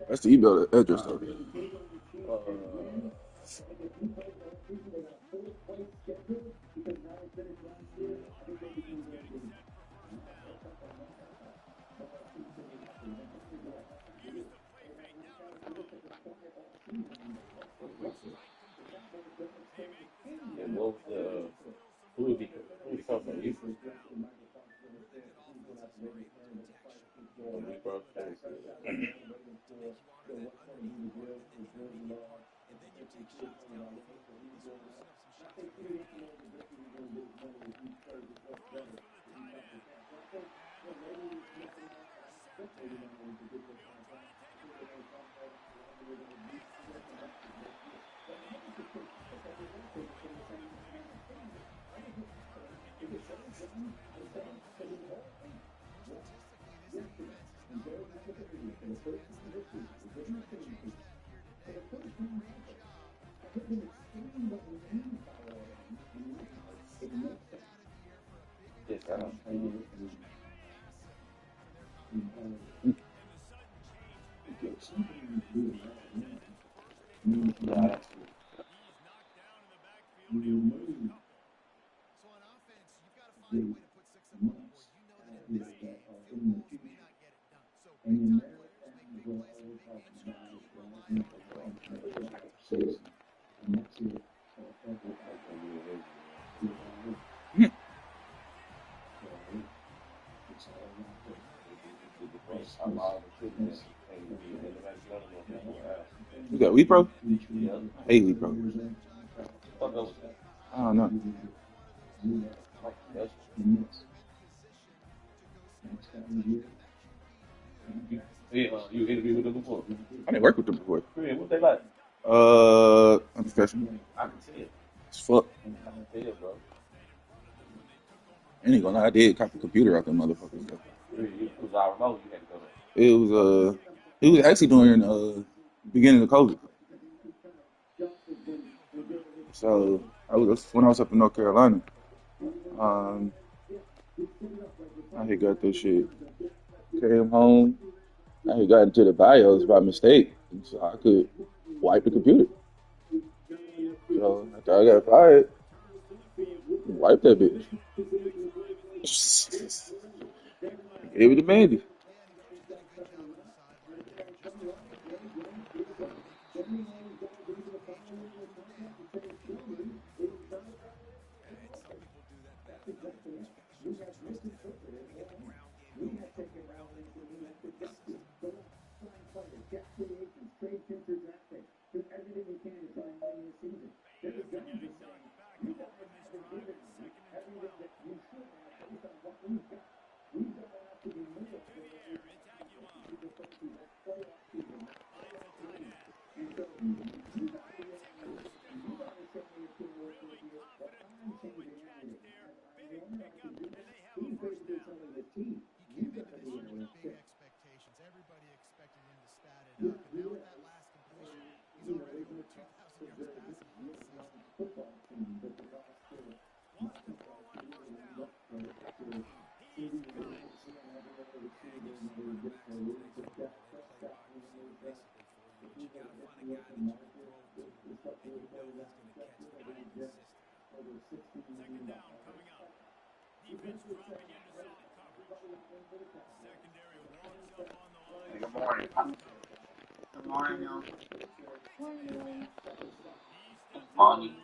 That's the email address though. And what was who would he come from? You from me, bro? Yes, I don't. Yeah, I'm all the shit, man. You got weed, bro? Yeah. I hate weed, bro. Fuck up. I don't know. Like, that's you interviewed with them before. I didn't work with them before. Really, what they like? Unprofessional. I can see it. As fuck. I can see it, bro. I ain't gonna lie, I did copy the computer out them motherfuckers. Though. Really, it was all remote. You had to go there. It was actually during beginning of COVID. So when I was up in North Carolina. I had got this shit. Came home. I had got into the BIOS by mistake, so I could wipe the computer. So after I got fired, wipe that bitch. Gave it to Mandy. Good morning. Good morning, y'all. Morning. Money.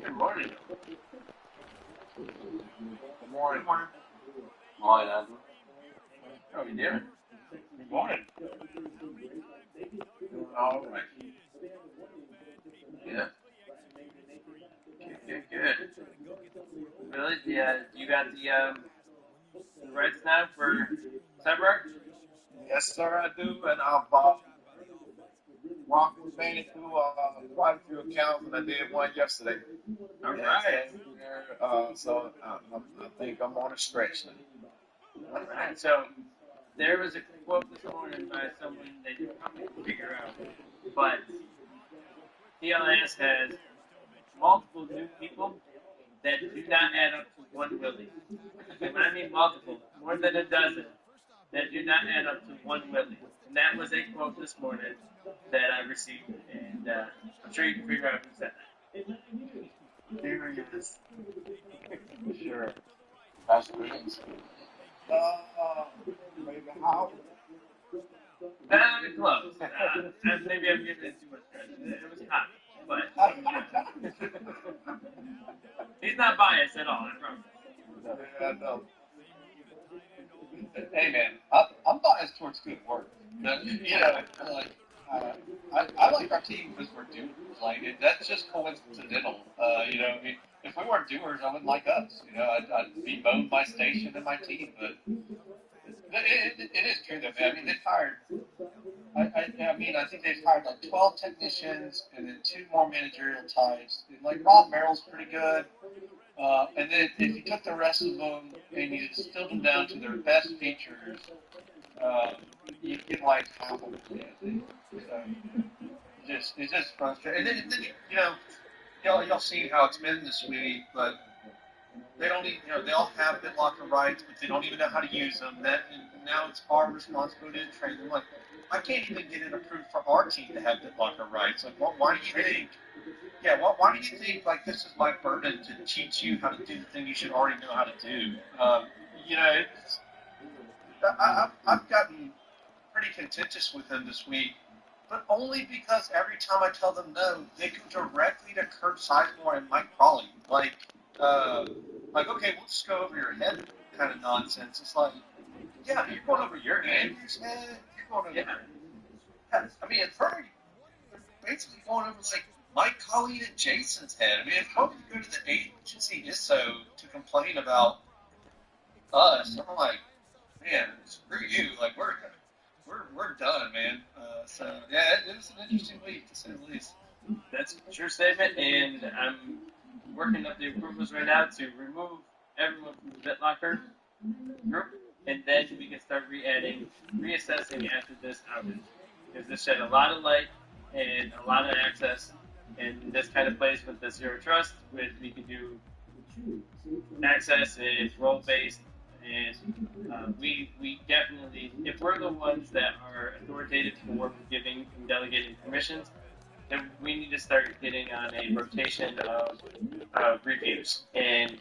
Good morning. Good morning. Good morning. Morning, Andrew. How are you doing? Good morning. Doing all right. Good. Good. Really? Yeah. You got the rights now for Cyber? Yes, sir, I do. And I've made it through quite a few accounts, and I did one yesterday. All Yes, right. so I think I'm on a stretch now. All right. So there was a quote this morning by someone that you probably can figure out, but TLS has multiple new people that do not add up to one Willie. And when I mean multiple, more than a dozen that do not add up to one Willie. And that was a quote this morning that I received, and I'm sure you can figure out who said Here he is. Sure. That's great. Maybe how? Close. Maybe I'm giving it too much credit. It was hot, but he's not biased at all. I promise. Yeah, no. Hey man, I'm biased towards good work. Like I like our team because we're doers. That's just coincidental. I mean, if we weren't doers, I wouldn't like us. I'd bemoan my station and my team. But it is true though, man. I mean, they've hired. I think they've hired like 12 technicians and then two more managerial types. And, like Rob Merrill's pretty good. And then if you took the rest of them and you distilled them down to their best features, um, you get like half of it. So it's just frustrating. And then y'all seen how it's been this week, but they don't even, they all have BitLocker rights, but they don't even know how to use them. And now it's our responsibility to train them. Like, I can't even get it approved for our team to have BitLocker rights. Like, why do you think? Yeah, why do you think like this is my burden to teach you how to do the thing you should already know how to do? It's, I've gotten pretty contentious with them this week, but only because every time I tell them no, they go directly to Kurt Sizemore and Mike Crawley. Uh, okay, we'll just go over your head kind of nonsense. It's like, yeah, you're going over your Andrew's head. You're going over. Yeah. I mean, it's very basically going over like Mike Colleen and Jason's head. I mean, if how you go to the agency ISO to complain about us, I'm like, man, screw you. Like we're done, man. So yeah, it was an interesting week to say the least. That's a true statement, and I'm working up the approvals right now to remove everyone from the BitLocker group, and then we can start reassessing after this outage. Because this shed a lot of light and a lot of access, and this kind of plays with the zero trust, which we can do access is role based, and we definitely, if we're the ones that are authoritative for giving and delegating permissions, then we need to start getting on a rotation of reviews. And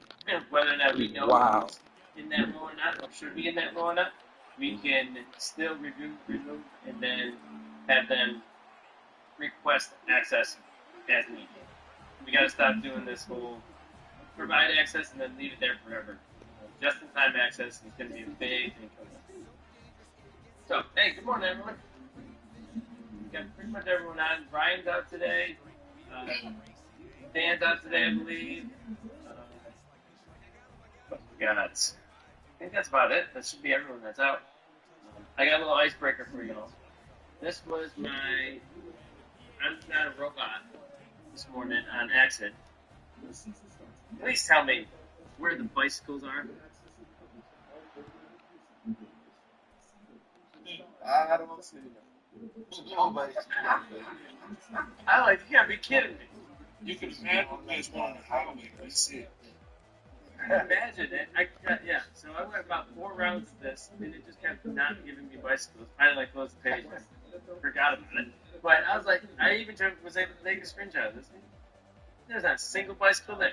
whether or not we know Wow. who's in that role or not, or should be in that role or not, we can still review, remove, and then have them request access as needed. We got to stop doing this whole provide access and then leave it there forever. Just-in-time access is going to be a big thing coming up. So, hey, good morning, everyone. We got pretty much everyone on. Brian's out today. Dan's out today, I believe. What we got? I think that's about it. That should be everyone that's out. I got a little icebreaker for y'all. This was my I'm not a robot this morning on accident. Please tell me where the bicycles are. I don't see them. Nobody's I like, you gotta be kidding me. You can imagine there's one on the highway, but you see it. Imagine it. So I went about 4 rounds of this, and it just kept not giving me bicycles. Finally, I closed the page and forgot about it. But I was like, I even was able to take a screenshot of this. There's not a single bicycle there.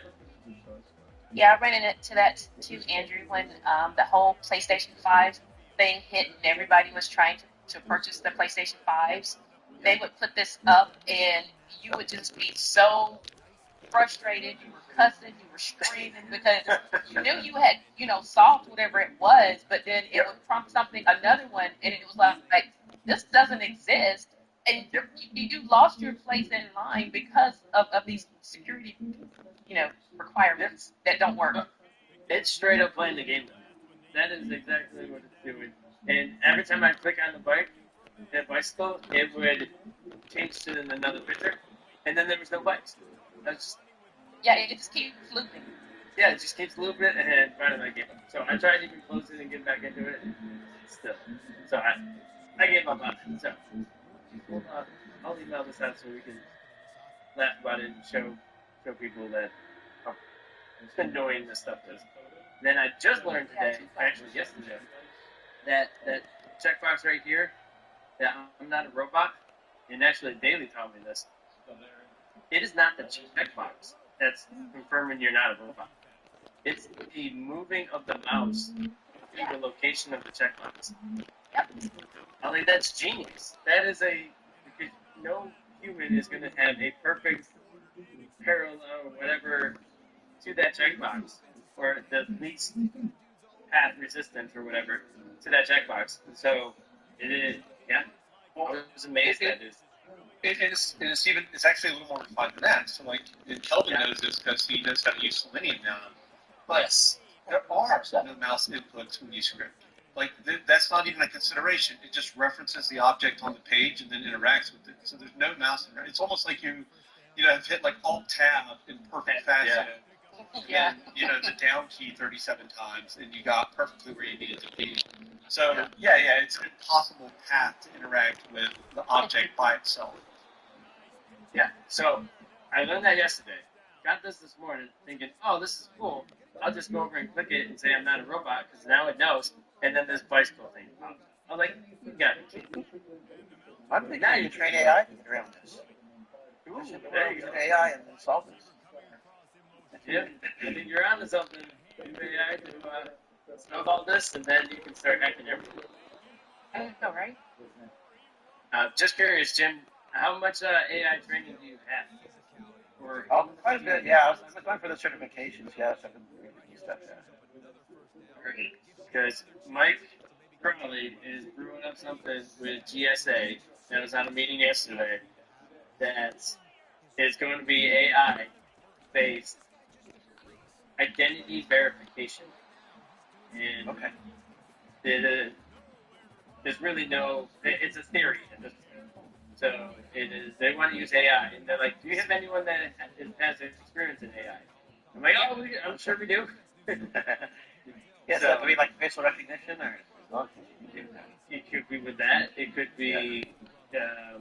Yeah, I ran into that too, Andrew, when the whole PlayStation 5 thing hit and everybody was trying to purchase the PlayStation 5s. They would put this up, and you would just be so frustrated. You were cussing, you were screaming because you knew you had, solved whatever it was, but then it would prompt another one, and it was like this doesn't exist, and you lost your place in line because of these security, requirements that don't work. It's straight up playing the game. That is exactly what it's doing. And every time I click on that bicycle, it would change to another picture, and then there was no bikes. It just keeps looping. Yeah, it just keeps looping, and finally I gave up. So I tried to even close it and get back into it, and still. So I gave up on it. So I'll email this out so we can laugh about it and show people that how annoying this stuff is. Then I just learned today, actually yesterday, that checkbox right here, that I'm not a robot, and actually Daily taught me this. It is not the checkbox that's confirming you're not a robot. It's the moving of the mouse to the location of the checkbox. Yep. I think that's genius. That is because no human is going to have a perfect parallel or whatever to that checkbox, or the least path resistance or whatever to that checkbox. So it is, yeah. I was amazed at this. It's actually a little more refined than that. So like, Kelvin knows this because he knows how to use Selenium now. But yes. There are no mouse inputs when you script. Like that's not even a consideration. It just references the object on the page and then interacts with it. So there's no mouse. It's almost like you have hit like Alt Tab in perfect fashion. Yeah. And the down key 37 times, and you got perfectly where you needed to be. So it's an impossible path to interact with the object by itself. Yeah. So I learned that yesterday. Got this morning, thinking, oh, this is cool. I'll just go over and click it and say I'm not a robot because now it knows. And then this bicycle thing pops up. I was like, you got it. I'm thinking now you train AI to get around this. Ooh, there you go. AI and then solve this. Yeah, I think you're onto something. Use AI to solve all this, and then you can start hacking everything. I know, right? Just curious, Jim, how much AI training do you have? Or quite a bit, yeah. I was going for the certifications, yes. I've been reading stuff, yeah. Because Mike Crowley is brewing up something with GSA that was on a meeting yesterday that is going to be AI-based identity verification. And okay. There's really it's a theory at this point. So it is. They want to use AI, and they're like, "Do you have anyone that has experience in AI?" I'm like, "Oh, I'm sure we do." Yeah, so it could be like facial recognition, or it could be with that. It could be. I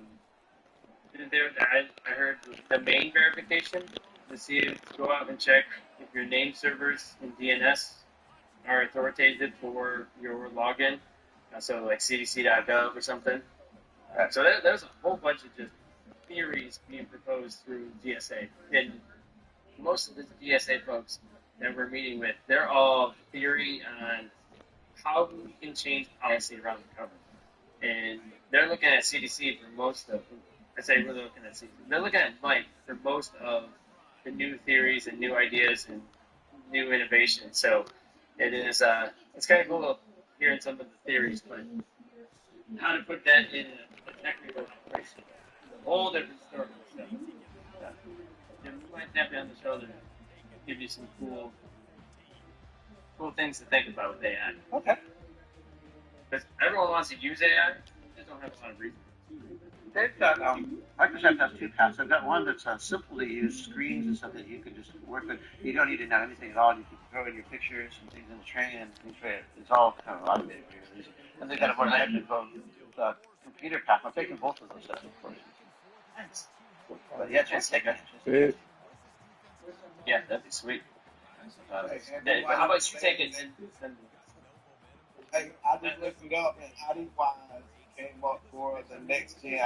heard the main verification to see to go out and check if your name servers in DNS are authoritative for your login. So like cdc.gov or something. So there's a whole bunch of just theories being proposed through GSA. And most of the GSA folks that we're meeting with, they're all theory on how we can change policy around the government. And they're looking at CDC for most of them. I say we're looking at CDC. They're looking at Mike for most of the new theories and new ideas and new innovations. So it is it's kind of cool hearing some of the theories, but how to put that in a technical operation is a whole different story. So, we might have you on the show to give you some cool things to think about with AI. Okay. Because everyone wants to use AI, they just don't have a lot of reason. They've got Microsoft has two paths. They've got one that's simple to use screens and stuff that you can just work with. You don't need to know anything at all. You can throw in your pictures and things in the train and things. It's all kind of automated. And they've got a more technical computer path. I'm taking both of those steps, of course. Nice. But yeah, just take it. Yeah, that'd be sweet. But how about you take it and send me? Hey, I just looked it up, and ID-wise, it came up for the next gen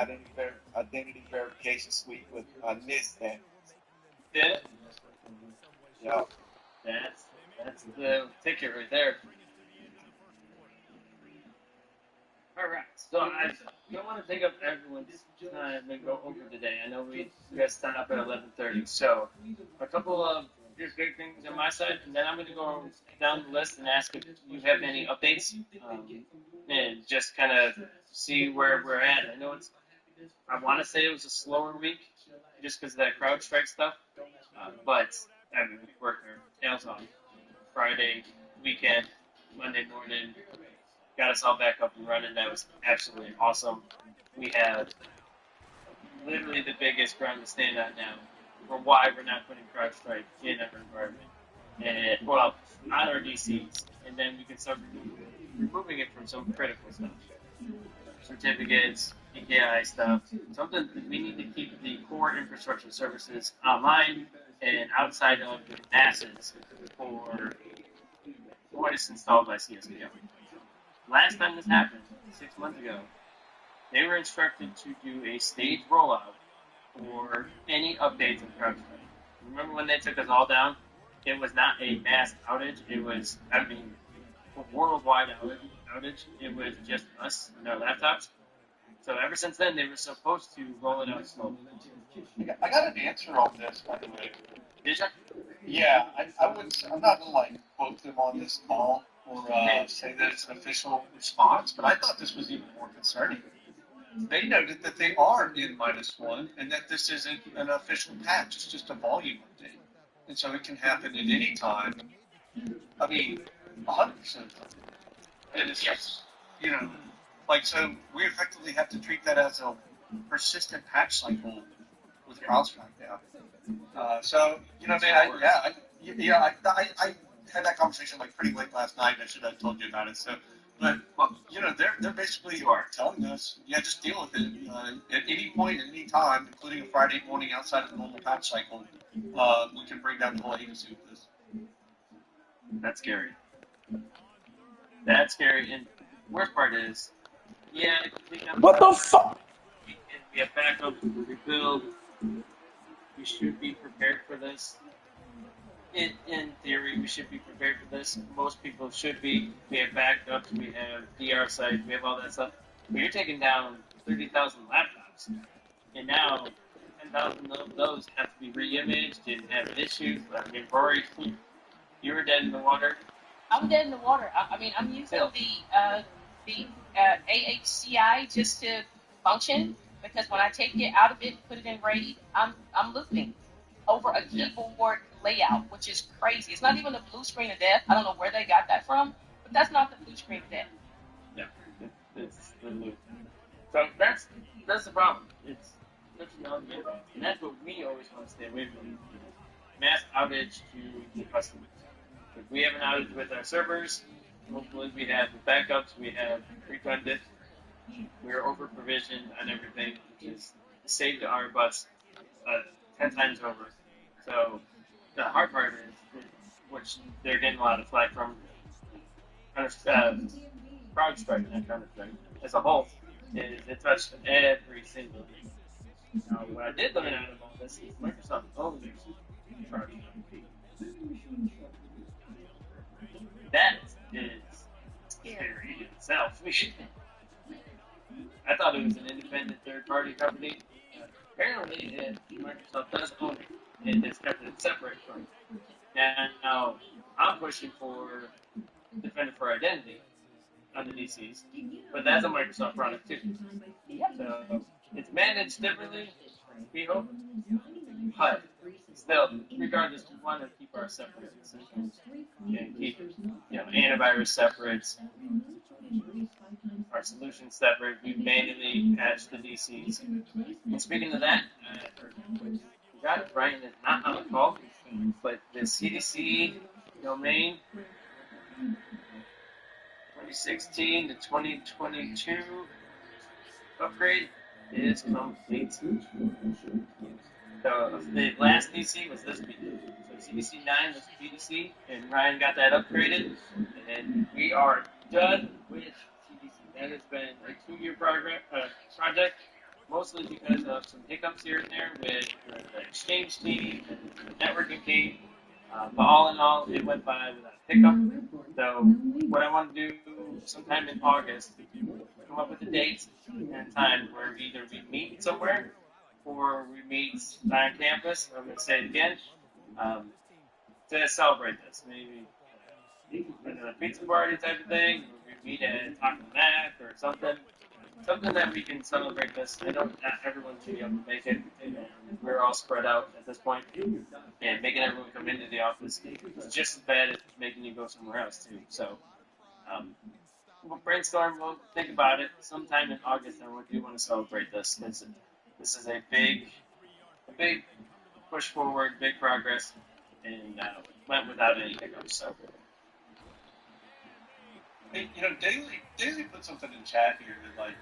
identity verification suite with Ncaa. Did it? Yeah. That's the ticket right there. All right. So I don't want to take up everyone's time and go over today. I know we got to start up at 11:30. So a couple of just big things on my side, and then I'm going to go down the list and ask if you have any updates, and just kind of see where we're at. I know it's. I want to say it was a slower week, just because of that crowd strike stuff. But I mean, we worked our tails off. Friday weekend, Monday morning, got us all back up and running. That was absolutely awesome. We have literally the biggest ground to stand on now for why we're not putting CrowdStrike in our environment. And, well, on our DCs. And then we can start removing it from some critical stuff. Certificates, Ncaa stuff. Something that we need to keep the core infrastructure services online and outside of the masses for what is installed by CSPM. Last time this happened, 6 months ago, they were instructed to do a staged rollout for any updates in CrowdStrike. Remember when they took us all down? It was not a mass outage. It was, I mean, a worldwide outage. It was just us and our laptops. So ever since then, they were supposed to roll it out slowly. I got an answer on this, by the way. Did you? Yeah, I'm not gonna like quote them on this call or say that it's an official response, but I thought this was even more concerning. They noted that they are in -1 and that this isn't an official patch; it's just a volume update, and so it can happen at any time. I mean, 100% of the time. And it's just, you know, like so we effectively have to treat that as a persistent patch cycle with CrowdStrike now. So you know, man, I had that conversation like pretty late last night. I should have told you about it. So, but well, you know, they're basically telling us, yeah, just deal with it at any point, at any time, including a Friday morning outside of the normal patch cycle. We can bring down the whole agency with this. That's scary. That's scary. And worst part is, yeah, What the fuck? we have backup, we rebuild. We should be prepared for this. In theory, we should be prepared for this. Most people should be. We have backups, we have DR sites, we have all that stuff. But you're taking down 30,000 laptops. And now 10,000 of those have to be re-imaged and have issues. I mean, Rory, you were dead in the water. I'm dead in the water. I mean, I'm using the AHCI just to function because when I take it out of it and put it in RAID, I'm looping over a keyboard layout, which is crazy. It's not even a blue screen of death. I don't know where they got that from, but that's not the blue screen of death. Yeah, it's the loop. So that's the problem. It's and that's what we always want to stay away from. Mass outage to the customers. If we have an outage with our servers, hopefully we have the backups, we have redundant, we're over provisioned on everything, which is saved our butts 10 times over. So the hard part is, which they're getting a lot of flack from, CrowdStrike and that kind of thing, as a whole, is it touched every single thing. Now, what I did learn out of all this is Microsoft owns CrowdStrike. That is scary in itself. I thought it was an independent third-party company. Apparently, Microsoft does own it, and it's kept it separate from it. Now, I'm pushing for Defender for Identity on the DCs, but that's a Microsoft product too. So it's managed differently, we hope, but still, regardless, we want to keep our separate systems and keep, antivirus separate, our solutions separate. We manually patch the DCs. And speaking of that, we got it. Brian is not on the call, but the CDC domain 2016 to 2022 upgrade is complete. So the last DC was this week. So CDC 9 was PDC, and Ryan got that upgraded, and we are done with TDC. That has been a 2-year project, mostly because of some hiccups here and there with the exchange team and the networking team. But all in all, it went by without a hiccup. So what I want to do sometime in August, come up with a date and time where either we meet somewhere or we meet on campus. I'm going to say it again, um, to celebrate this. Maybe a pizza party type of thing. Or we meet at Taco Mac or something. Something that we can celebrate this. I know not everyone's going to be able to make it. And we're all spread out at this point. And making everyone come into the office is just as bad as making you go somewhere else, too. So um, we'll brainstorm. We'll think about it sometime in August. And we do want to celebrate this. This is a big push forward, big progress, and went without any hiccups. So Hey, Daily put something in chat here that, like,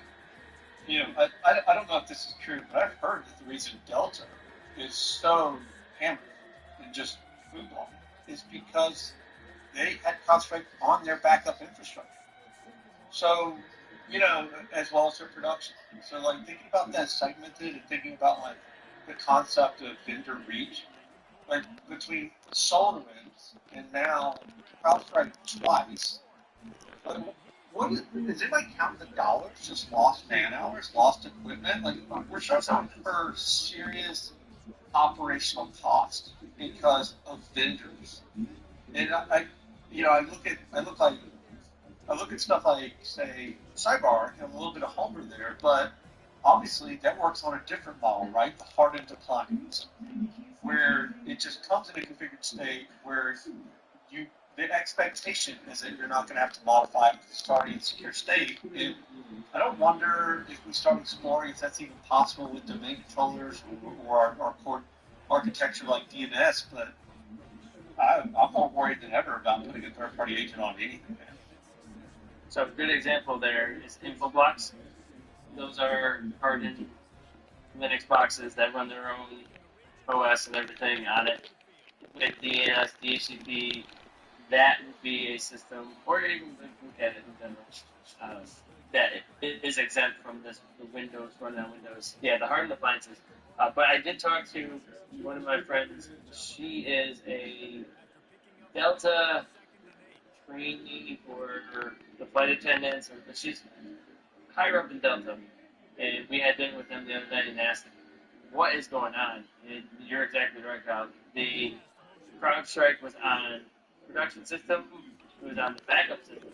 I don't know if this is true, but I've heard that the reason Delta is so hammered and just food long is because they had concentrate on their backup infrastructure. So, as well as their production. So, like, thinking about that segmented and thinking about, like, the concept of vendor reach, like, between SolarWinds and now CrowdStrike twice, like, is anybody counting the dollars? Just lost man hours, lost equipment? Like, we're starting for serious operational cost because of vendors. And I look at stuff like, say, Sidebar, and a little bit of Homer there, but obviously that works on a different model, right? The hardened deployments, where it just comes in a configured state where you the expectation is that you're not going to have to modify it because it's already in secure state. And I don't wonder if we start exploring if that's even possible with domain controllers or our core architecture like DNS, but I'm more worried than ever about putting a third-party agent on anything. So a good example there is Infoblox. Those are hardened Linux boxes that run their own OS and everything on it. With DNS, DHCP, that would be a system, or even look at it in general, that it is exempt from the Windows, running on Windows. Yeah, the hardened appliances. But I did talk to one of my friends. She is a Delta trainee for the flight attendants, and she's higher up in Delta. And we had dinner with them the other day and asked, what is going on? And you're exactly right, Kyle. The CrowdStrike was on production system. It was on the backup system.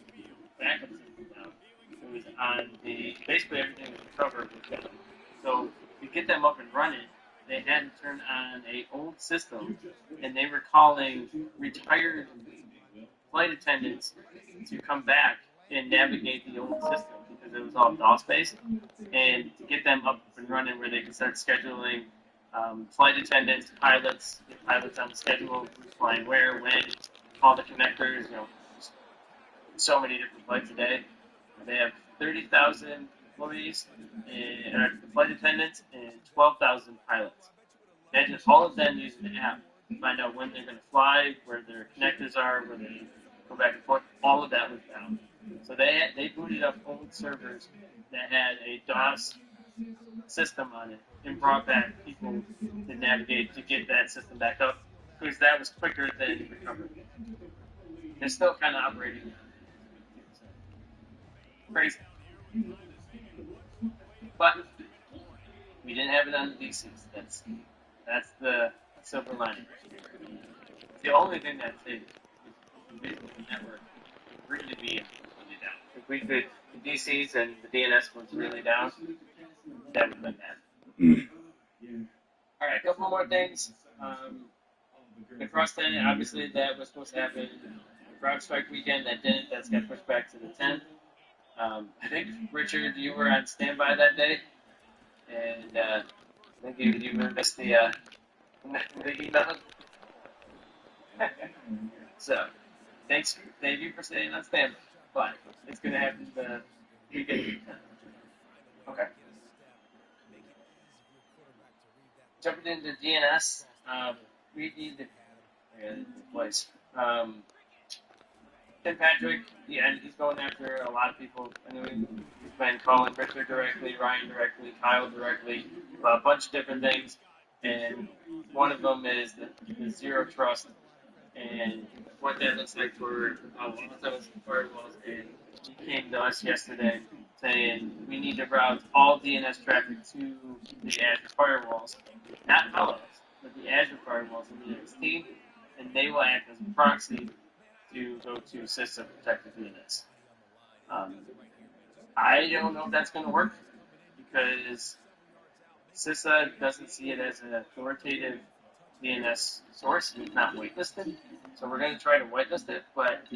Backup system down. It was on basically everything was recovered was down. So to get them up and running, they had to turn on a old system, and they were calling retired flight attendants to come back and navigate the old system because it was all DOS based, and to get them up and running where they could start scheduling flight attendants, pilots, get pilots on the schedule, who's flying where, when, all the connectors, so many different flights a day. They have 30,000 employees, flight attendants, and 12,000 pilots. Imagine all of them using the app to find out when they're going to fly, where their connectors are, where they go back and forth. All of that was down. So they booted up old servers that had a DOS system on it and brought back people to navigate to get that system back up because that was quicker than recovery. They're still kind of operating. Crazy. But we didn't have it on the DCs. That's the silver lining. It's the only thing that saved the network would really be really down. If we could, the DCs and the DNS was really down, that would have been bad. All right, a couple more things. The cross-10, obviously, that was supposed to happen CrowdStrike weekend. That didn't. That's got pushed back to the 10th. I think, Richard, you were on standby that day, and I think you missed the email. So, thank you for staying on standby. But it's going to happen the weekend. Okay. Jumping into DNS, we need to place. Tim Patrick, yeah, and he's going after a lot of people. I know he's been calling Richard directly, Ryan directly, Kyle directly, a bunch of different things. And one of them is the zero trust and what that looks like for Walls and firewalls. And he came to us yesterday saying we need to route all DNS traffic to the Azure firewalls, not Palo Alto, but the Azure firewalls in the NXT, and they will act as a proxy to go to system protected DNS. I don't know if that's going to work because CISA doesn't see it as an authoritative DNS source and it's not whitelisted. So we're going to try to whitelist it, but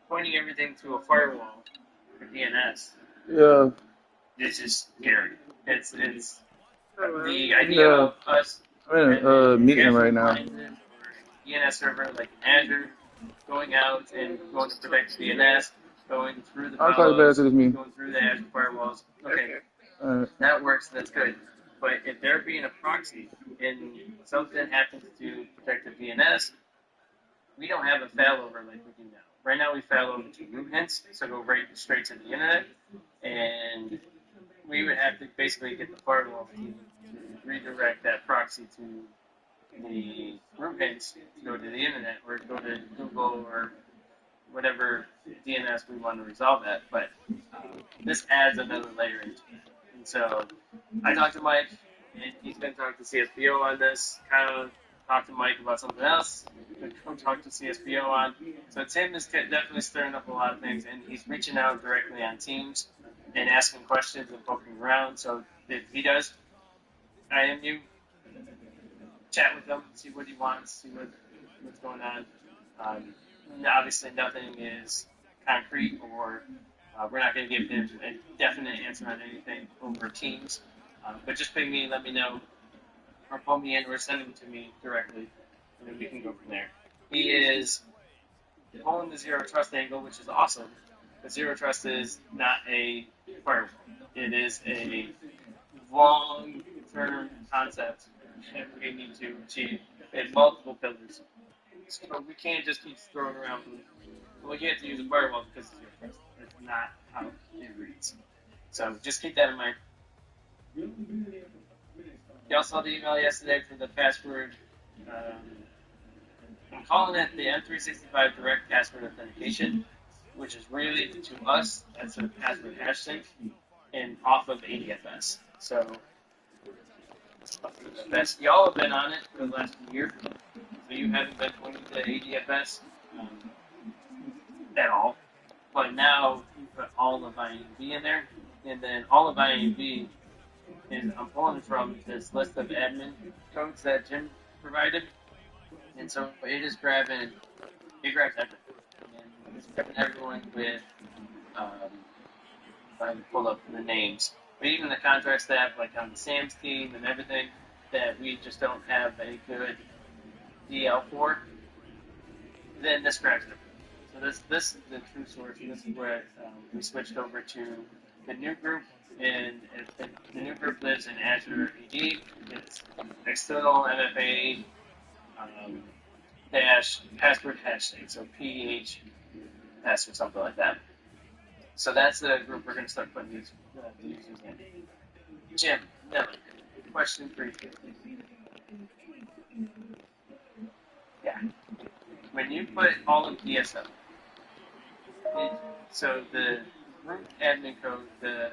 pointing everything to a firewall for DNS Yeah. is just scary. It's the idea of us I'm in a meeting right now. DNS server like Azure going out and going to protect the DNS, going through the I'll call you back after this meeting. going through the Azure firewalls. Okay, Alright. that works. That's good. But if they're being a proxy and something happens to protect the DNS, we don't have a failover like we do now. Right now we fail over to root hints, so go right straight to the internet, and we would have to basically get the firewall to redirect that proxy to the root hints to go to the internet or go to Google or whatever DNS we want to resolve that. But this adds another layer into it. And so I talked to Mike, and he's going to talk to CSPO on this. Kind of talk to Mike about something else. Go talk to CSPO on. So Tim is definitely stirring up a lot of things, and he's reaching out directly on Teams and asking questions and poking around. So if he does, IMU, chat with him, see what he wants, see what's going on. Obviously, nothing is concrete, or we're not going to give him a definite answer on anything over Teams. But just ping me, let me know, or pull me in, or send him to me directly, and then we can go from there. He is pulling the zero trust angle, which is awesome. But zero trust is not a firewall. It is a long-term concept that we need to achieve in multiple pillars. So we can't just keep throwing around, well, you have to use a firewall because it's zero trust. That's not how it reads. So just keep that in mind. Y'all saw the email yesterday for the password. I'm calling it the M365 Direct Password Authentication, which is really, to us, that's a password hash sync and off of ADFS. So y'all have been on it for the last year, so you haven't been pointing to ADFS at all. But now you put all of INV in there, and then all of INV is I'm pulling from this list of admin codes that Jim provided, and so it grabs everything, and it's grabbing everyone with. If I can pull up the names, but even the contract staff, like on Sam's team and everything, that we just don't have a good DL for, then this grabs it. So this is the true source, and this is where we switched over to the new group, and the new group lives in Azure AD. It's external MFA dash password hashtag, so PH pass or something like that. So that's the group we're going to start putting these users in. Jim, Nelly, question for you. Yeah. When you put all of DSO, so the group admin code, the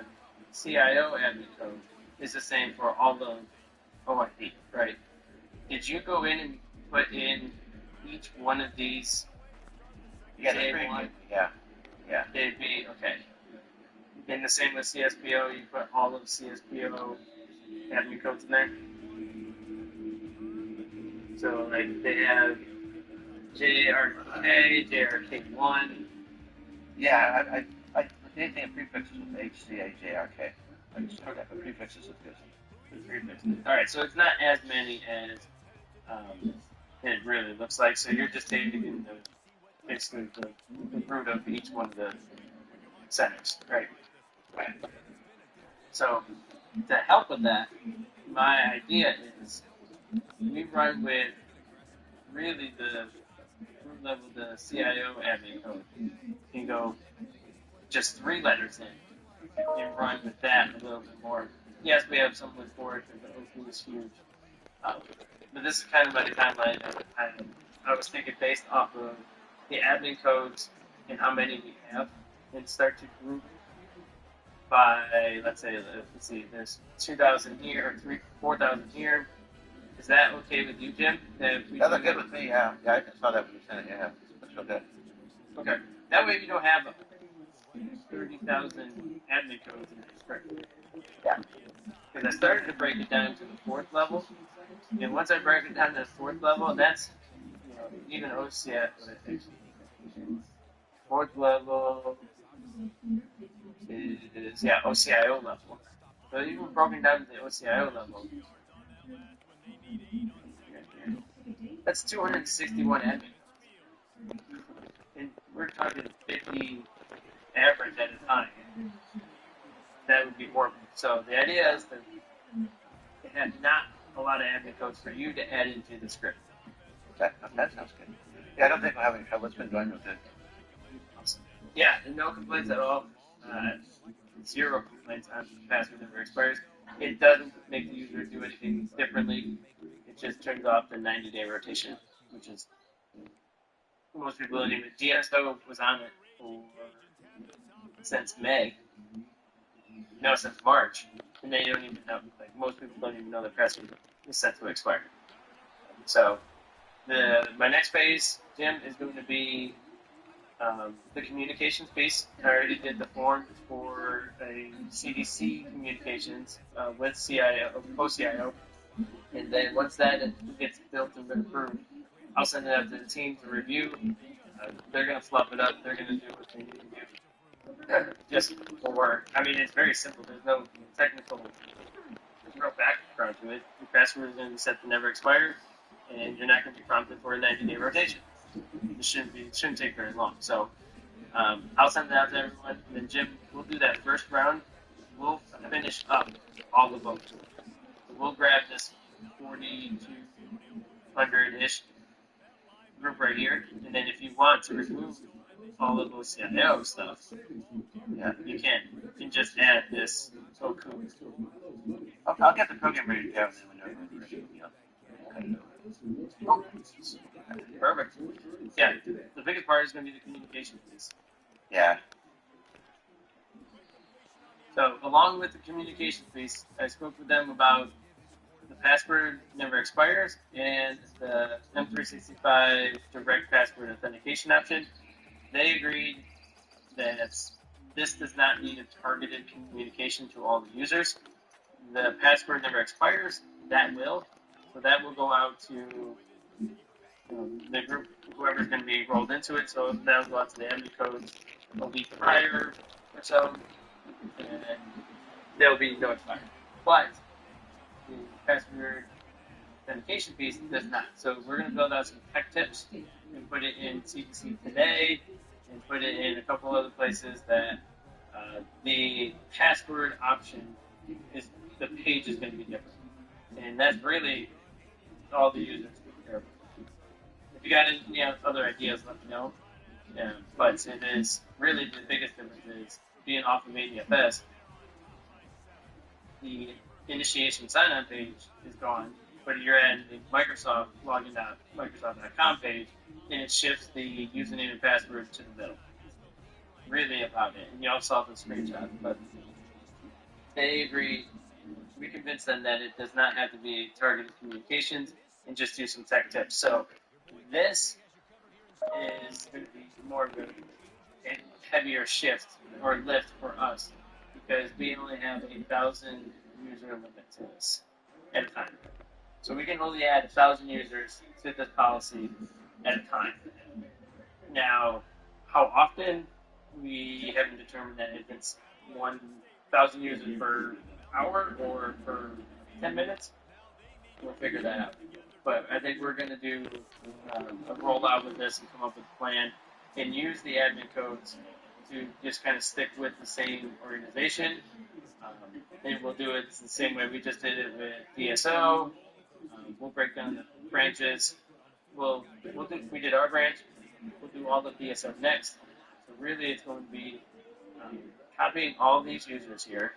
CIO admin code, is the same for all of OIP, right? Did you go in and put in each one of these? Yeah, J1? yeah. They'd be, okay. And the same with CSPO, you put all of CSPO admin codes in there. So, like, they have JRK, JRK1. Yeah, I anything that prefixes with HCA, JRK. I just okay. The prefixes with this. Alright, so it's not as many as it really looks like. So you're just taking basically the root of each one of the centers, right? So to help with that, my idea is we run with really the group level, the CIO admin code can go just 3 letters in and run with that a little bit more. Yes, we have some with 4 because the OQ is huge. But this is kind of my timeline. I was thinking based off of the admin codes and how many we have, and start to group by, let's see, there's 2,000 here or 4,000 here. Is that okay with you, Jim? That looked good with me, yeah. Yeah, I saw that when you sent it, yeah. That's real good. Okay. That way you don't have 30,000 admin codes in the script. Yeah. Because I started to break it down to the 4th level, and once I break it down to the 4th level, that's even OCI. 4th level is OCIO level. So even broken down to the OCIO level, that's 261 admin. And we're talking 50 average at a time. That would be horrible. So the idea is that it had not a lot of admin codes for you to add into the script. That sounds good. Yeah, I don't think we'll have any trouble. It's been going real good. Awesome. Yeah, and no complaints at all. 0 complaints on password never expires. It doesn't make the user do anything differently. It just turns off the 90-day rotation, which is most people don't even. DSO was on it since May. No, since March, and they don't even know. Like most people don't even know the password is set to expire. So, my next phase, Jim, is going to be the communications piece. I already did the form for a CDC communications with CIO, post-CIO, and then once that gets built and been approved, I'll send it out to the team to review. They're going to fluff it up. They're going to do what they need to do. Just for, it's very simple. There's no technical, there's no background to it. Your password is going to be set to never expire, and you're not going to be prompted for a 90-day rotation. It shouldn't take very long. So I'll send that out to everyone. And then Jim, we'll do that first round. We'll finish up all the votes. So we'll grab this 4,200-ish group right here, and then if you want to remove all of those CIO stuff, you can. You can just add this OQ. Okay, I'll get the program ready to go, and then whenever Perfect. Yeah, the biggest part is going to be the communication piece. Yeah. So, along with the communication piece, I spoke with them about the password never expires and the M365 direct password authentication option. They agreed that this does not need a targeted communication to all the users. The password never expires. That will. So that will go out to the group, whoever's going to be rolled into it. So that will go out to the admin codes a week prior or so, and they'll be notified. But the password authentication piece does not. So we're going to build out some tech tips and put it in CDC today and put it in a couple other places that the password option is, the page is going to be different. And that's really all the users care about. If you got any other ideas, let me know. But it is really the biggest difference is being off of ADFS, the initiation sign-on page is gone, but you're at the Microsoft login.microsoft.com page, and it shifts the username and password to the middle. Really about it. And you all saw the screenshot, but they agreed. We convinced them that it does not have to be targeted communications and just do some tech tips. So this is going to be more of a heavier shift or lift for us because we only have 1,000 user limit to this at a time. So we can only add 1,000 users to this policy at a time. Now, how often, we haven't determined that if it's 1,000 users per hour or per 10 minutes. We'll figure that out. But I think we're going to do a rollout with this and come up with a plan and use the admin codes to just kind of stick with the same organization. And we'll do it the same way we just did it with DSO. We'll break down the branches we did our branch. We'll do all the DSO next. So really, it's going to be copying all these users here,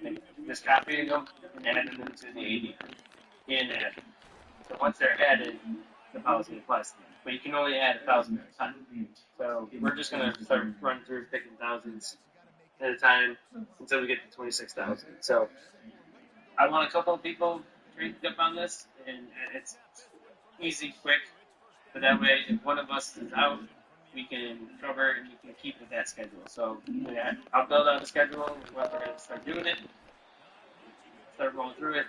and just copying them and adding them to the AD in Azure. So once they're added, the policy applies to them. But you can only add 1,000 at a time. So we're just going to start running through picking thousands at a time until we get to 26,000. So I want a couple of people trained up on this, and it's easy, quick. But that way, if one of us is out, we can cover and we can keep with that schedule. So yeah, I'll build out a schedule when we're going to start doing it, start rolling through it.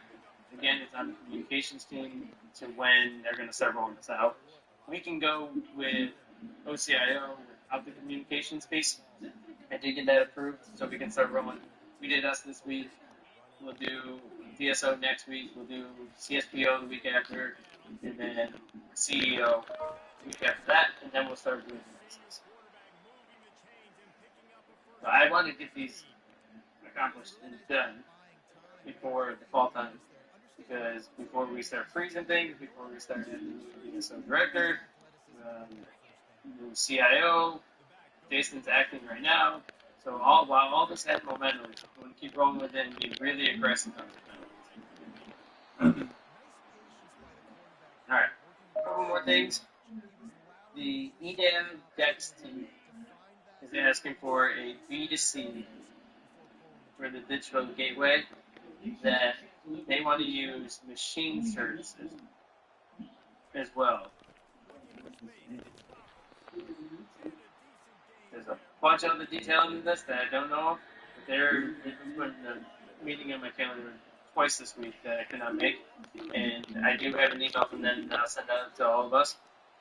Again, it's on the communications team to when they're going to start rolling this out. We can go with OCIO without the communications piece. I did get that approved, so we can start rolling. We did us this week. We'll do DSO next week. We'll do CSPO the week after, and then CEO the week after that, and then we'll start doing releases. So I want to get these accomplished and done before the fall time, because before we start freezing things, before we start having the DSO director, new CIO, Jason's acting right now. So while all this has momentum, we want to keep rolling with it and be really aggressive on it. All right, a couple more things. The EDAM Dex team is asking for a B2C for the digital gateway that they want to use machine services as well. There's a bunch of other details in this that I don't know, but they've been putting a meeting on my calendar twice this week that I could not make, and I do have an email from them that I'll send out to all of us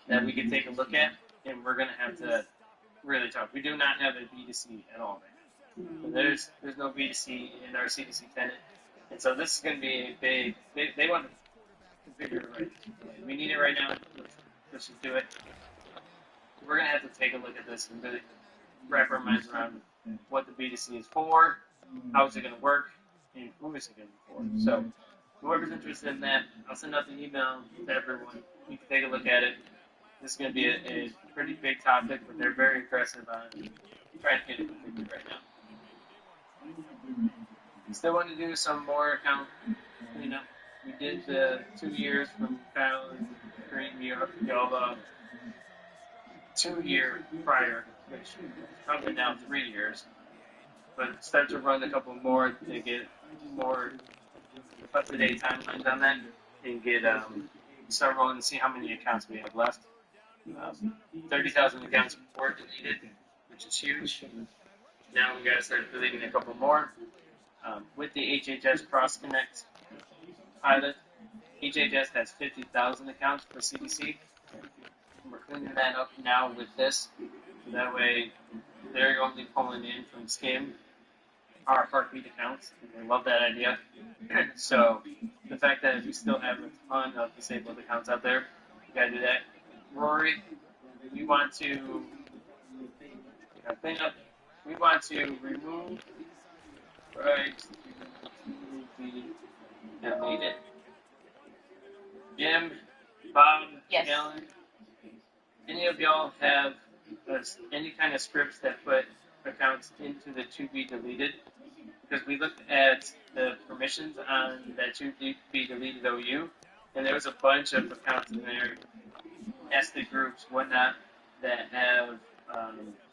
that we can take a look at, and we're going to have to really talk. We do not have a B2C at all right now. So there's no B2C in our CDC tenant, and so this is going to be a big, they want to configure it right. We need it right now. Let's just do it. We're going to have to take a look at this and really wrap our minds around what the B2C is for, how is it going to work, and who is it going to be for. So whoever's interested in that, I'll send out the email to everyone. You can take a look at it. This is going to be a pretty big topic, but they're very aggressive on trying to get it configured right now. Still want to do some more account cleanup. We did the 2 years from Kyle and Green Yalva 2 year prior, which is probably now 3 years. But start to run a couple more to get more up-to-date timelines on that and get start rolling and see how many accounts we have left. 30,000 accounts were deleted, which is huge. Now we got to start deleting a couple more. With the HHS Cross Connect pilot, HHS has 50,000 accounts for CDC. We're cleaning that up now with this. So that way, they're only pulling in from SCIM our heartbeat accounts. And they love that idea. So the fact that we still have a ton of disabled accounts out there, we got to do that. Rory, we want to clean up. We want to remove, deleted. Jim, Bob, Yes. Alan, any of y'all have any kind of scripts that put accounts into the to be deleted? Because we looked at the permissions on that to be deleted OU, and there was a bunch of accounts in there, ethnic groups, whatnot, that have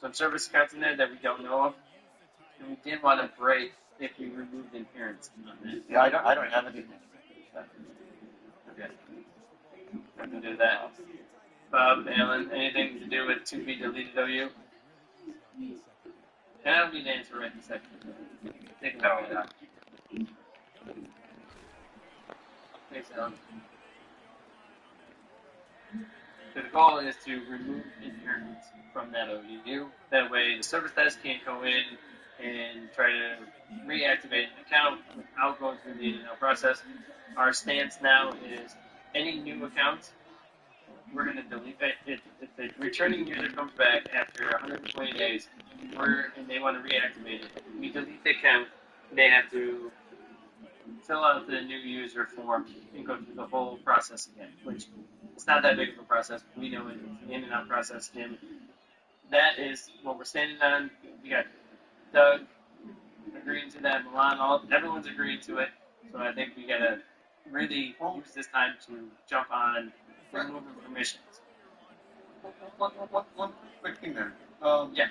some service accounts in there that we don't know of, and we did want to break if we removed adherence on that. Yeah, I don't have anything. Okay. I can do that. Bob, Alan, anything to do with to be deleted OU? And I don't need to answer right in a second. Take a look at that. Thanks, Alan. So the goal is to remove inheritance from that OU. That way the service desk can't go in and try to reactivate an account without going through the email process. Our stance now is any new accounts, we're going to delete it. If the returning user comes back after 120 days and they want to reactivate it, we delete the account. They have to fill out the new user form and go through the whole process again, which it's not that big of a process. We know it. It's the in and out process, Jim. That is what we're standing on. We got Doug agreeing to that, Milan, everyone's agreeing to it. So I think we gotta really use this time to jump on removing permissions. One quick thing there. Yeah.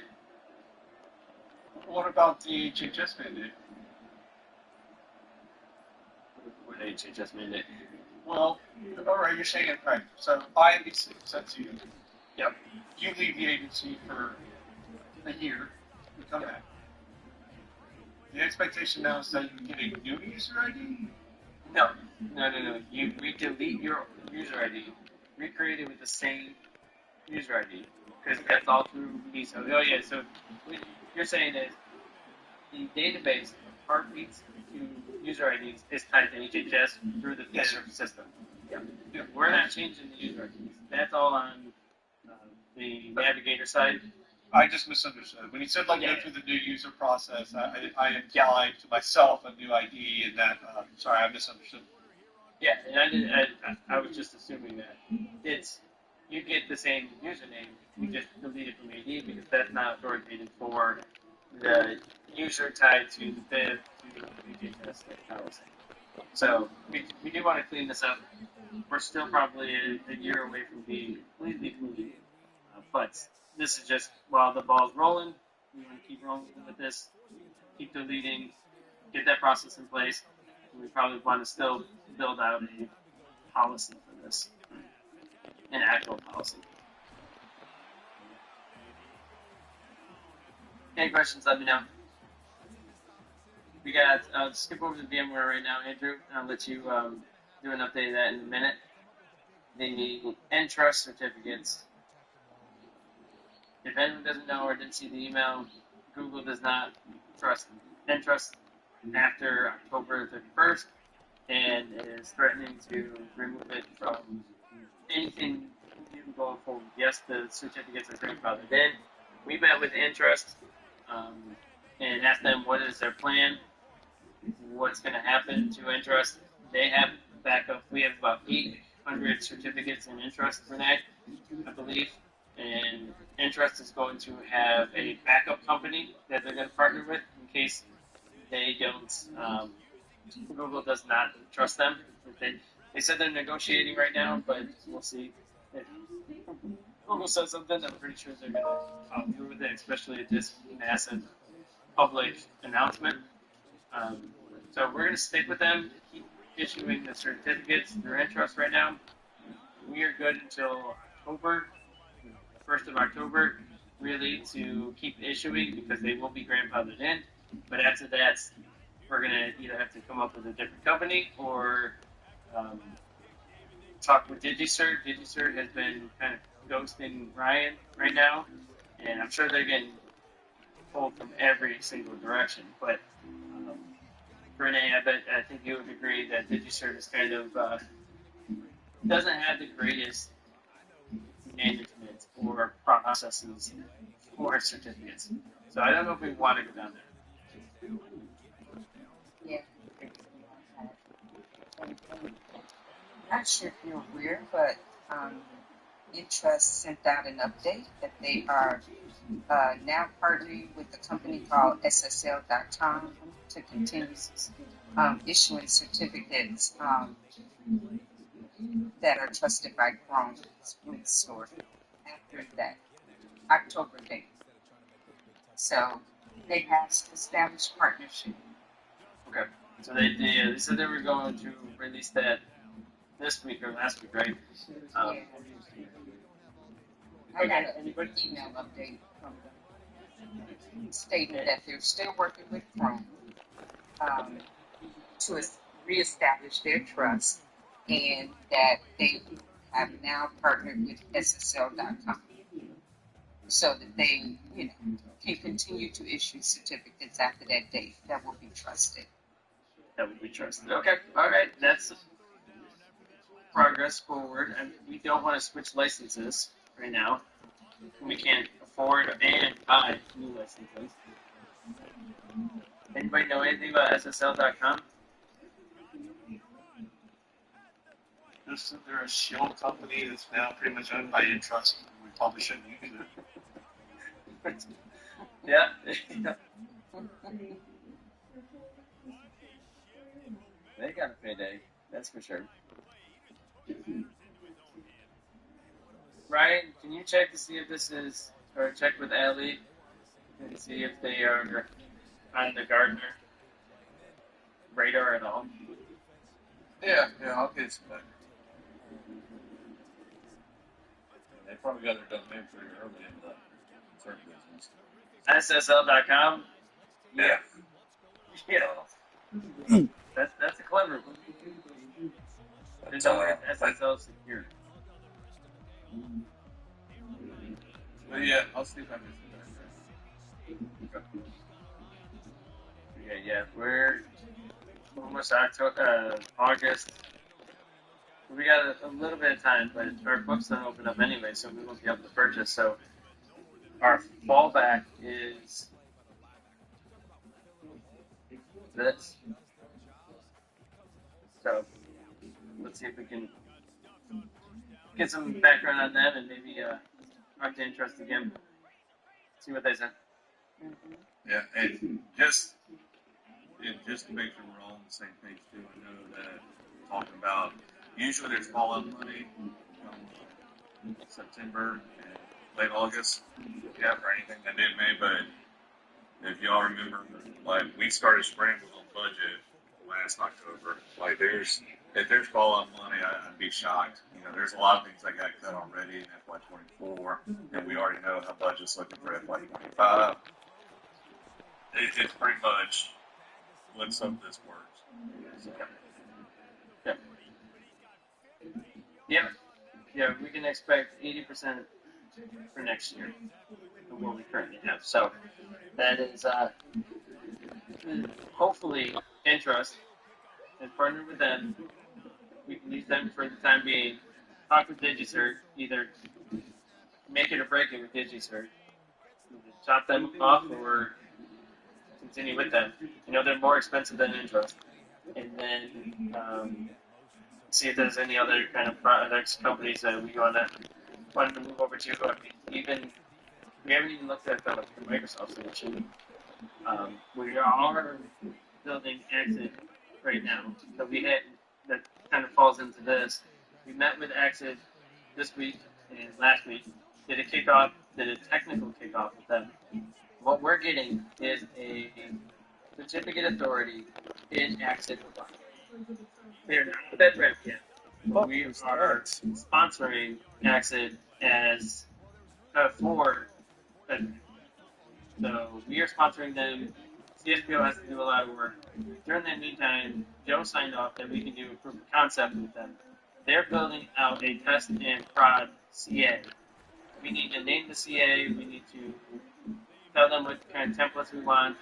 What about the HHS mandate? What HHS mandate? Well, all right, you're saying it right. So I that's you. Yep. You leave the agency for a year, you come back. The expectation now is that you get a new user ID? No. We delete your user ID, recreate it with the same user ID, because that's all through visa. Oh yeah, so what you're saying is the database of heartbeats to user IDs is tied to HHS through the Yes, system. Yeah. We're not changing the user IDs. That's all on the navigator side. I just misunderstood. When he said go through the new user process, I implied to myself a new ID, and that, sorry, I misunderstood. Yeah, and I was just assuming that you get the same username, you just delete it from AD because that's not authoritative for the user tied to the HHS policy. So we do want to clean this up. We're still probably a year away from being completely clean, but this is just while the ball's rolling. We want to keep rolling with this, keep deleting, get that process in place. We probably want to still build out a policy for this, an actual policy. Any questions, let me know. We got, I'll skip over to VMware right now, Andrew, and I'll let you do an update of that in a minute. The Ntrust certificates. If anyone doesn't know or didn't see the email, Google does not trust Ntrust after October 31st and is threatening to remove it from anything going forward. Yes, the certificates are grandfathered in. We met with Ntrust and asked them what is their plan, what's going to happen to Ntrust. They have backup. We have about 800 certificates in Ntrust, Renee, I believe. And Ntrust is going to have a backup company that they're going to partner with in case they don't. Google does not trust them. They said they're negotiating right now, but we'll see. If Google says something, I'm pretty sure they're going to follow through with it, especially at this massive public announcement. So we're going to stick with them, keep issuing the certificates through Ntrust right now. We are good until October, 1st of October, really, to keep issuing because they will be grandfathered in. But after that, we're going to either have to come up with a different company or talk with DigiCert. DigiCert has been kind of ghosting Ryan right now, and I'm sure they're getting pulled from every single direction. But Renee, I think you would agree that DigiCert is kind of doesn't have the greatest management or processes for certificates. So I don't know if we want to go down there. Yeah. Not sure if you're aware, but Ntrust sent out an update that they are now partnering with a company called SSL.com to continue issuing certificates that are trusted by Chrome root store after that October date. So they have established partnership. Okay. So they said they were going to release that this week or last week, right? Yeah. I got an email update from them stating that they're still working with Chrome to reestablish their trust and that they have now partnered with SSL.com so that they, can continue to issue certificates after that date that will be trusted. That would be trusted. Okay. All right. That's progress forward. And we don't want to switch licenses right now. We can't afford and buy new licenses. Anybody know anything about SSL.com? They're a shill company that's now pretty much owned by Entrust. We probably shouldn't use it. Yeah. They got a payday, that's for sure. Ryan, can you check to see if this is, or check with Allie and see if they are on the Gardner radar at all? Yeah, I'll get some back. They probably got their domain pretty early in the search business. SSL.com? Yeah. Yeah. That's a clever one. There's no way it's SSL secure. But yeah, I'll see if I can get some back there. Yeah. We're almost October, August. We got a little bit of time, but our books don't open up anyway, so we won't be able to purchase. So our fallback is this. So let's see if we can get some background on that and maybe talk to Interest again. See what they say. Yeah, and just to make sure we're all on the same page too, I know that talking about usually there's fallout money from September and late August, for anything that did May. But if y'all remember, like we started scrambling on budget last October. Like if there's fallout money, I'd be shocked. There's a lot of things that got cut already in FY24, and we already know how budget's looking for FY25. It's pretty much let's hope this works. So. Yeah, we can expect 80% for next year of what we currently have. So that is hopefully Interest and partner with them. We can use them for the time being. Talk with DigiCert, either make it or break it with DigiCert. Chop them off or continue with them. They're more expensive than Interest. And then see if there's any other kind of products, companies that we want to move over to. We haven't even looked at the Microsoft solution. We are building Exit right now. So that kind of falls into this. We met with Exit this week and last week. Did a technical kickoff with them. What we're getting is a certificate authority in Exit. They're not the bed rep yet. We are sponsoring Exit as for bed rep. So we are sponsoring them. CSPO has to do a lot of work. During that meantime, Joe signed off that we can do a proof of concept with them. They're building out a test and prod CA. We need to name the CA. We need to tell them what kind of templates we want,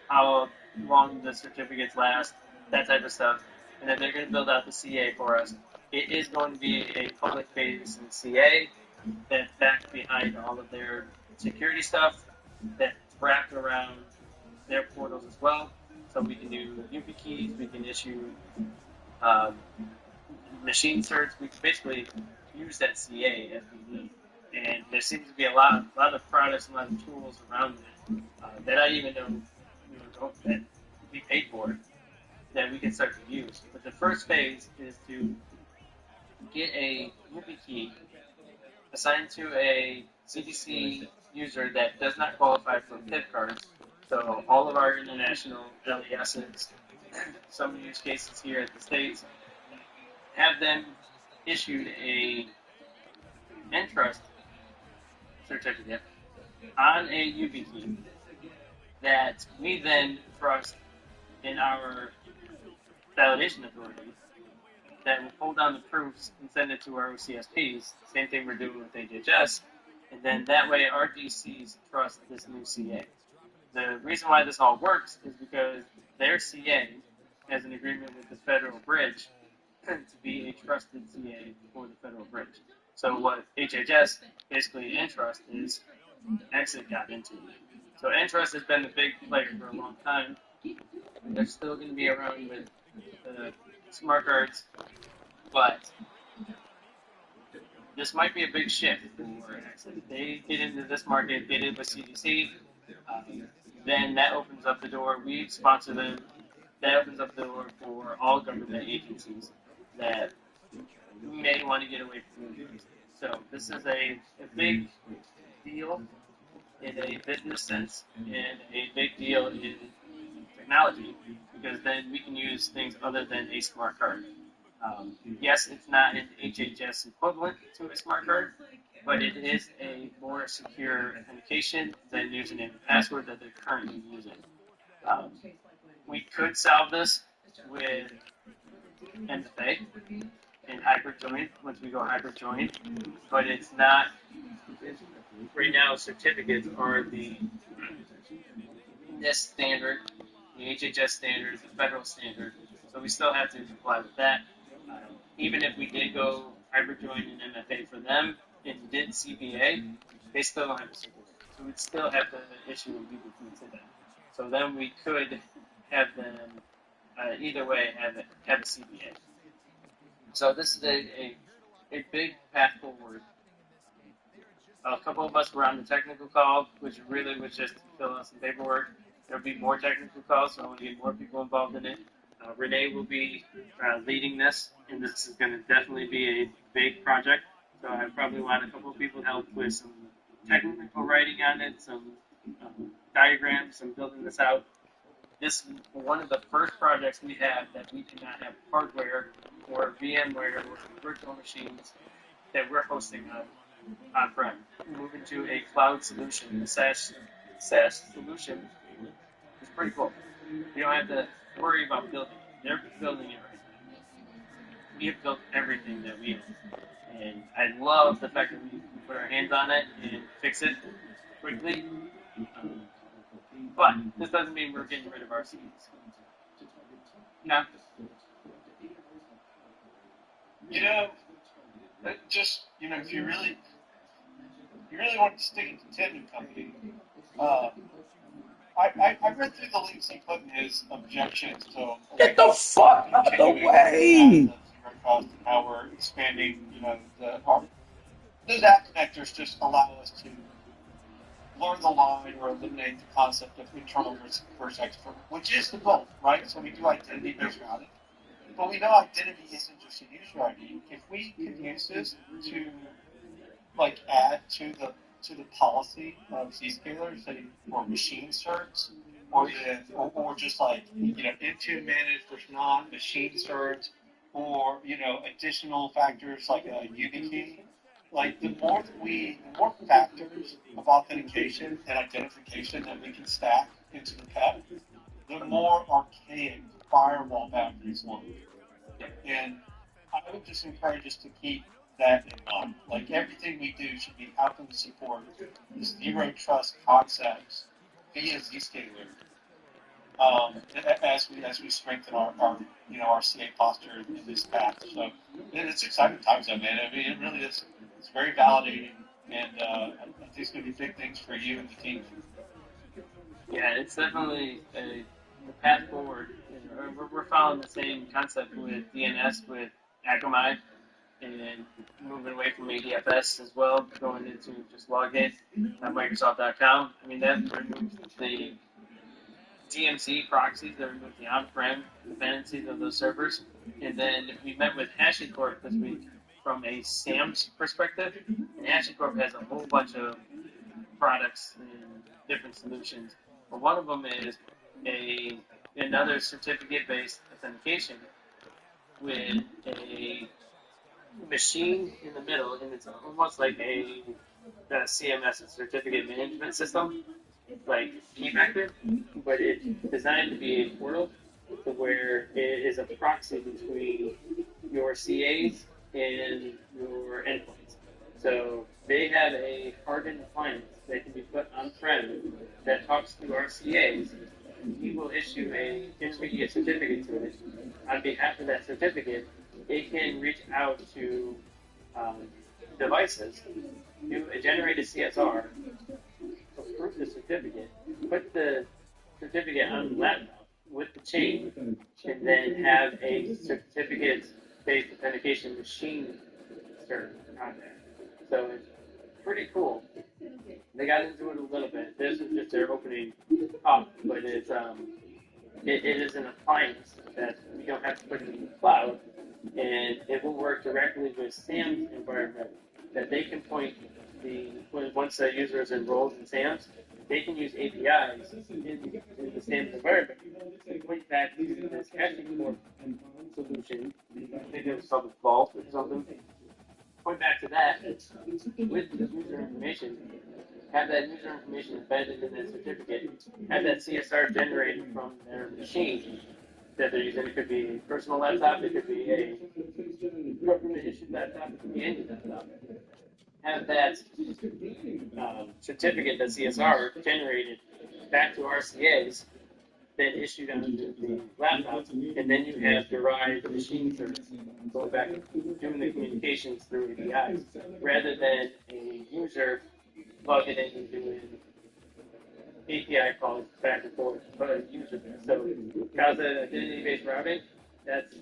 how long the certificates last, that type of stuff. And then they're going to build out the CA for us. It is going to be a public-facing CA that's backed behind all of their security stuff that's wrapped around their portals as well. So we can do YubiKeys, we can issue machine certs. We can basically use that CA as we need. And there seems to be a lot of products, a lot of tools around it that I even know that we paid for that we can start to use. But the first phase is to get a YubiKey assigned to a CDC user that does not qualify for PIV cards. So all of our international LESs, some use cases here at the States, have them issued a Entrust certificate on a YubiKey that we then trust in our validation authority that will pull down the proofs and send it to our OCSPs. Same thing we're doing with HHS. And then that way our DCs trust this new CA. The reason why this all works is because their CA has an agreement with the federal bridge to be a trusted CA for the federal bridge. So what HHS, basically Entrust, is Exit got into. So Entrust has been the big player for a long time. They're still going to be around with the smart cards But this might be a big shift for Access. They get into this market, get in with CDC, then that opens up the door. We sponsor them. That opens up the door for all government agencies that may want to get away from movies. So this is a big deal in a business sense and a big deal in technology because then we can use things other than a smart card. Yes, it's not an HHS equivalent to a smart card, but it is a more secure authentication than using a password that they're currently using. Um, we could solve this with MFA and hybrid join once we go hybrid join, but it's not. Right now, certificates are the NIST standard, the HHS standard, the federal standard. So we still have to comply with that. Even if we did go hybrid join and MFA for them and did CBA, they still don't have a certificate. So we'd still have to issue a UBP to them. So then we could have them either way have a CBA. So this is a big path forward. A couple of us were on the technical call, which really was just to fill out some paperwork. There'll be more technical calls, so I want to get more people involved in it. Renee will be leading this, and this is going to definitely be a big project. So I probably want a couple of people to help with some technical writing on it, some diagrams, some building this out. This is one of the first projects we have that we do not have hardware or VMware or virtual machines that we're hosting on-prem. Moving to a cloud solution, a SaaS solution, is pretty cool. You don't have to worry about building it. They're building it right now. We have built everything that we own. And I love the fact that we can put our hands on it and fix it quickly. But this doesn't mean we're getting rid of our CDs. No. If you really want to stick it to Tim and Company, I read through the links he put in his objections to Get the fuck out of the way! Zero Trust and how we're expanding, those app connectors just allow us to blur the line or eliminate the concept of internal versus external, which is the goal, right? So we do identity-based routing, but we know identity isn't just a user ID. If we can use this to add to the policy of Zscaler, say for machine certs, or just Intune managed versus non-machine certs, or additional factors like a YubiKey. The more factors of authentication and identification that we can stack into the PEP, the more archaic firewall boundaries look. And I would just encourage us to keep that in mind. Everything we do should be helping to support zero trust concepts via Zscaler. As we strengthen our CA posture in this path. So it's exciting times, though, man. I mean, it really is. It's very validating, and I think it's going to be big things for you and the team. Yeah, it's definitely the path forward. We're following the same concept with DNS with Akamai and moving away from ADFS as well, going into just login at Microsoft.com. I mean, that removes the DMZ proxies, that removes the on-prem dependencies of those servers. And then we met with HashiCorp this week from a SAM's perspective. And HashiCorp has a whole bunch of products and different solutions. But one of them is another certificate-based authentication with a machine in the middle, and it's almost like a CMS, a certificate management system, like KeyVector, but it's designed to be a portal to where it is a proxy between your CAs and your endpoints. So they have a hardened appliance that can be put on-prem that talks to our CAs. He will issue an intermediate certificate to it. On behalf of that certificate, it can reach out to devices, do a generated CSR, approve the certificate, put the certificate on the laptop with the chain, and then have a certificate face authentication machine cert on there. So it's pretty cool. They got into it a little bit. This is just their opening up, but it is an appliance that we don't have to put in the cloud, and it will work directly with Sam's environment. That they can point once a user is enrolled in Sam's, they can use APIs in the Sam's environment to point back to this caching port solution. I think it was called Vault or something. Point back to that with the user information, have that user information embedded in that certificate, have that CSR generated from their machine that they're using. It could be a personal laptop, it could be a government issued laptop, it could be any laptop. Have that certificate that CSR generated back to RCAs, then issued onto the laptop, and then you have derived machine service going back doing the communications through APIs, rather than a user plugging in and doing API calls back and forth, but a user there. So because of identity-based routing, that's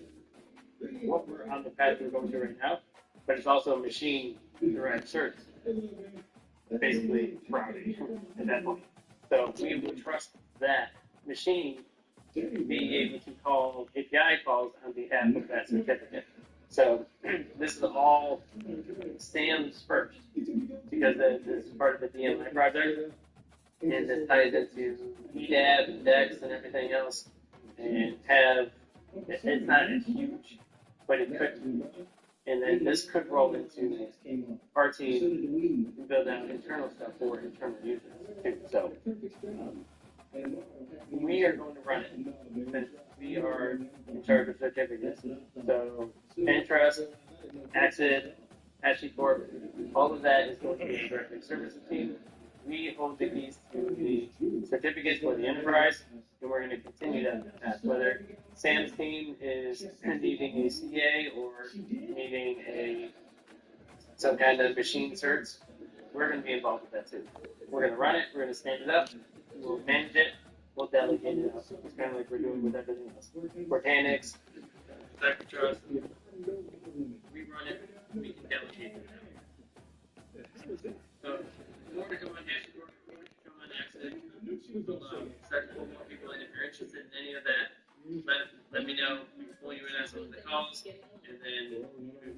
what we're on the path we're going to right now, but it's also machine-derived search, basically routing at that point. So we would trust that machine being able to call API calls on behalf of that certificate. So this is all SAM's first, because this is part of the DMI project, and this ties into EDAB and DEX and everything else, and it's not as huge, but it could be. And then this could roll into our team and build out internal stuff for internal users too. So we are going to run it since we are in charge of certificates. So Pinterest, Acid, HashiCorp, all of that is going to be the directory services team. We hold the keys to the certificates for the enterprise, and we're going to continue that path. Whether Sam's team is needing a CA or needing some kind of machine certs, we're going to be involved with that too. We're going to run it, we're going to stand it up, we'll manage it, we'll delegate it out. It's kind of like we're doing with everything else. Fortanix, Cybertrust, we run it, we can delegate it out. So, more to come on HashiCorp, more to come on Accident. We'll start to pull more people in. If you're interested in any of that, let me know. We can pull you in on some of the calls. And then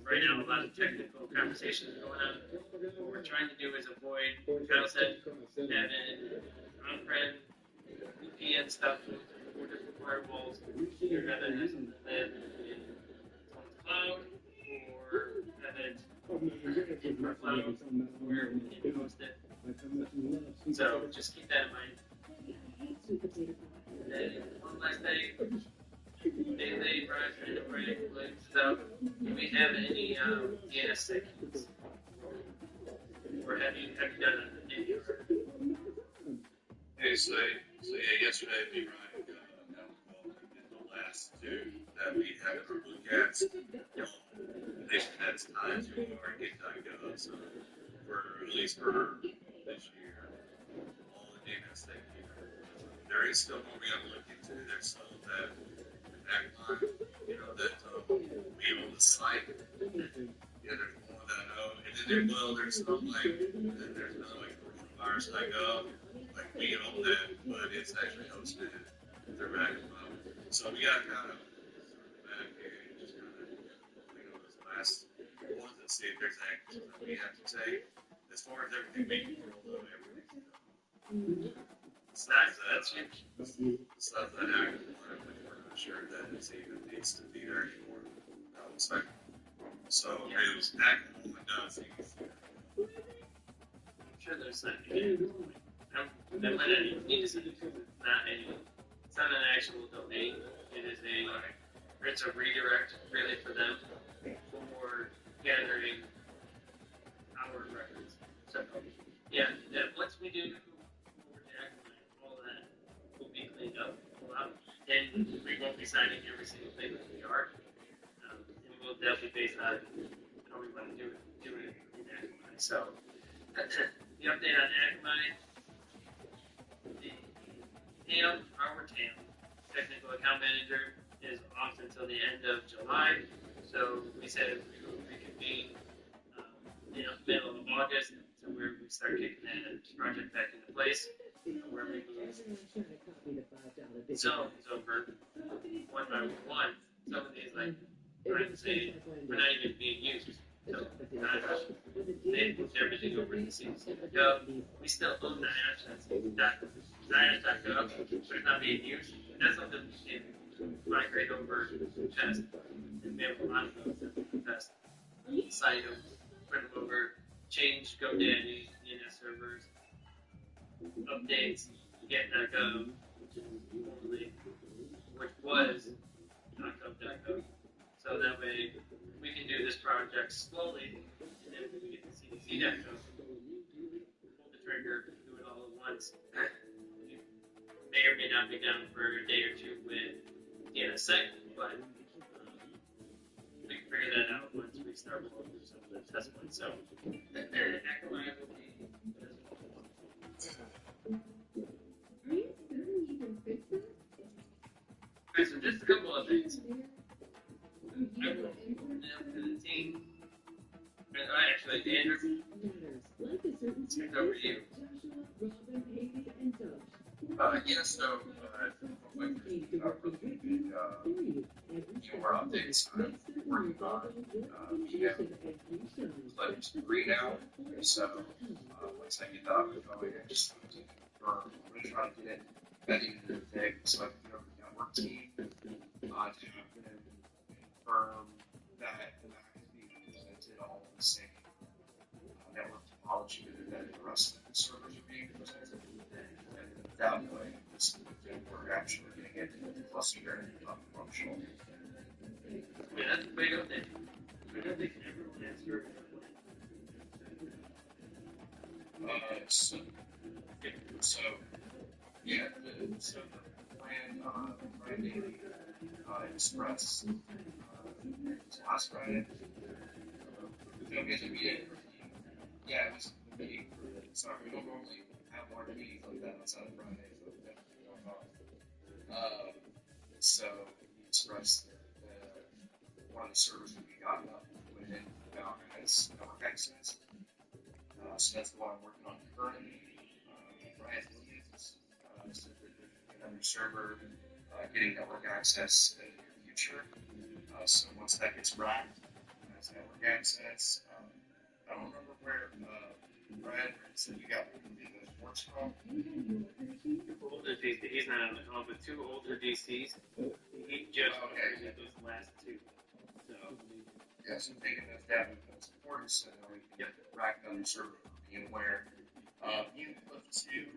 right now, a lot of technical conversations are going on. What we're trying to do is avoid, Kyle said, having on-prem VPN stuff with 4 different firewalls. You'd rather have something that in someone's cloud or have it in our cloud where we can host it. So just keep that in mind. And then one last thing, day-to-day project related stuff. Do we have any DNS segments? Or have you done any? Hey, so yeah, yesterday me and Ryan got involved in the last two that we had for Blue Cats. They had time to our get.gov, so at least for this year, all the DNS things. There is still more we got to look into. There's some that backline, that we own the site. Yeah, there's more that I know. And then there's some there's another coronavirus.gov. Like we own that, but it's actually hosted through backline. So we got to kind of back and just kind of those last ones and see if there's actions that we have to take. As far as everything we can roll over everything. Besides that action plan, we're not sure that it even needs to be there anymore. So it was acting on does. I'm sure there's something. That might not need to be because it's not an actual domain. It's a redirect really for them for gathering our records. So yeah, once we do all that will be cleaned up, and we won't be signing every single thing that we are. And we'll definitely based on how we want to do it in Akamai. So that's it. The update on Akamai. The TAM, our TAM, Technical Account Manager, is off until the end of July. So we said we will reconvene in the middle of August to where we start kicking that project back into place, where we move zones over one by one. Some of these, like, Brian was saying, we're not even being used. So they moved everything over to CDC.gov. We still own NIOSH.gov, but it's not being used. That's something we can migrate over to test. And we have a lot of those that we can test. Cite them, print them over, change GoDaddy, DNS servers, updates, get.gov, which is formerly, which was .gov.gov. So that way we can do this project slowly, and then when we get to CDC.gov, pull the trigger, do it all at once. You may or may not be down for a day or two with DNSSEC, but we can figure that out once we start rolling through some of the test points. So, Akamai will be. Okay, so just a couple of things. I will now to the team. Actually, Andrew, it's over to you. Yeah, so hopefully really big more updates I'm working on. We have pledged to read out. So once I get that up and going, I just want to confirm. I'm going to try to get it by the end of the day so I can go over the network team to have them confirm that the Mac is being presented all in the same network topology that the rest of the servers are being presented. And that way, we're actually getting it clustered and functional. Yeah, that's a big update. I don't think everyone has heard of So yeah, so the plan, Brian Daly expressed last Friday. Don't get to meet it. Yeah, it was a meeting. Sorry, we don't normally have more meetings like that outside of Friday, so we definitely don't know. So he expressed that one of the servers would be gotten up within about has network access. So that's the one I'm working on currently. Brian Williams said that there's another server getting network access in the near future. So once that gets racked, has network access. I don't remember where Brad said you got those ports from. older DC. He's not on the call, but two older DCs. He just upgraded those last two. So yeah, so taking those down with those ports, so that we can rack on the server for VMware. Unit Lift 2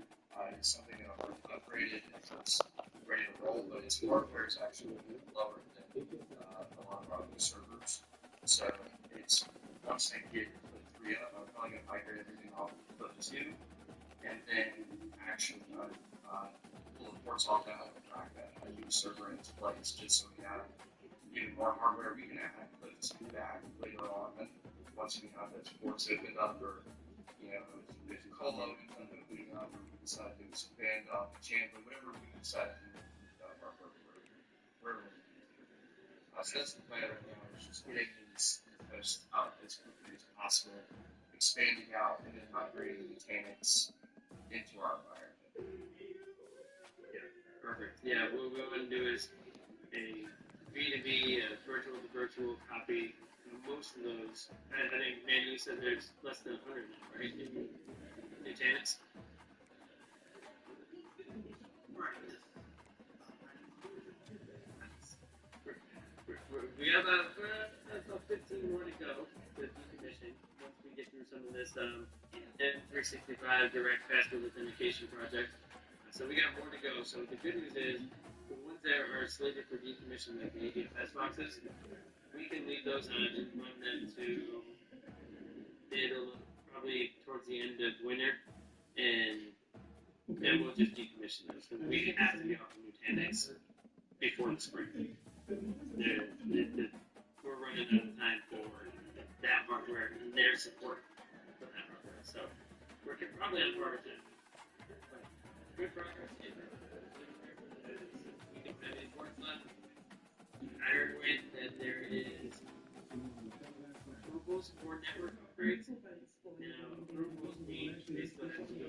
is something that I've upgraded and it's ready to roll, but its hardware is actually lower than a lot of our other servers. So it's once I get Lift 3 up, I'm probably going to migrate everything off of Lift 2 and then actually pull the ports off that and rack that new server in its place just so we have even more hardware we can add Lift 2 back later on. And once we have those ports opened up or if Colo ends up opening up, or we decide to expand off the channel, whatever we decide to do, wherever we do. So that's the plan right now, is just getting these posts up as quickly as possible, expanding out, and then migrating the mechanics into our environment. yeah, perfect. Yeah, what we want to do is a B2B, a virtual to virtual copy. Most of those, I think, Manny, you said there's less than 100 now, right? In Nutanix? Right. We got about 15 more to go to decommission once we get through some of this N365 direct password authentication project. So we got more to go. So the good news is the ones that are slated for decommission, like the ADFS boxes, we can leave those on and run them to middle, probably towards the end of winter, and then we'll just decommission those. Because we have to be off of Nutanix before the spring. We're running out of time for that hardware and their support for that hardware. So we're probably on target. Good progress. We can have any ports left. I heard that there is approvals for network upgrades. Now, approvals mean they still have to go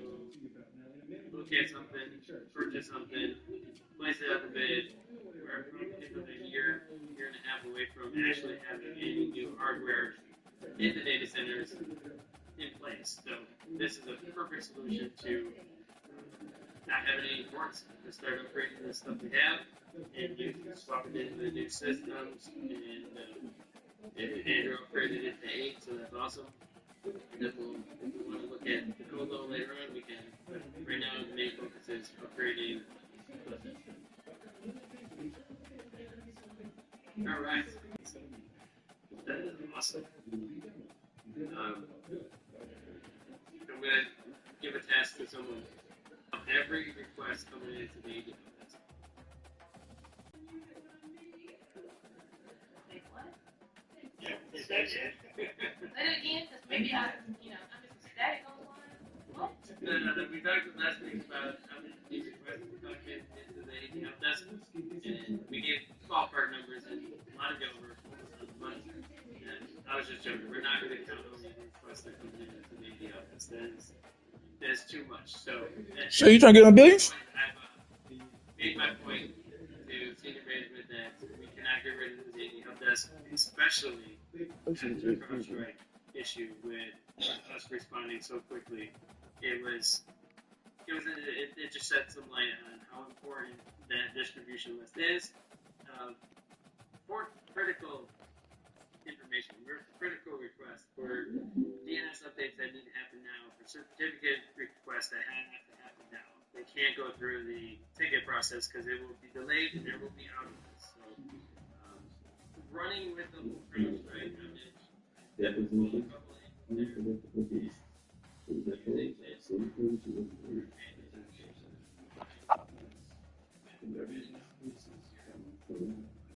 look at something, purchase something, place it out the bid. We're probably another year and a half away from actually having any new hardware in the data centers in place. So this is a perfect solution to not having any ports, to start upgrading the stuff we have, and you can swap it into the new systems. And Andrew upgraded it to 8, so that's awesome. And then if we want to look at the colo later on, we can. But right now, the main focus is upgrading. All right. That is awesome. I'm going to give a task to someone. Every request coming into the AD office. Wait, what? Yeah. Say it again, because maybe I'm just static on the line. What? No. We talked last week about how many these requests were coming into the AD help desk, and we gave ballpark numbers, and a lot of y'all were almost on the money. And I was just joking. We're not going to count how many requests that come into the AD office. That's too much. So you trying to get on billions? I've made my point to senior management that we cannot get rid of the AD help desk, especially after the CrowdStrike issue with us responding so quickly. It just shed some light on how important that distribution list is for critical information, critical requests, for DNS updates that need to happen now, for certificate requests that have to happen now. They can't go through the ticket process because it will be delayed and there will be outages. So, running with the whole CrowdStrike outage, definitely pull a couple in there. Using this,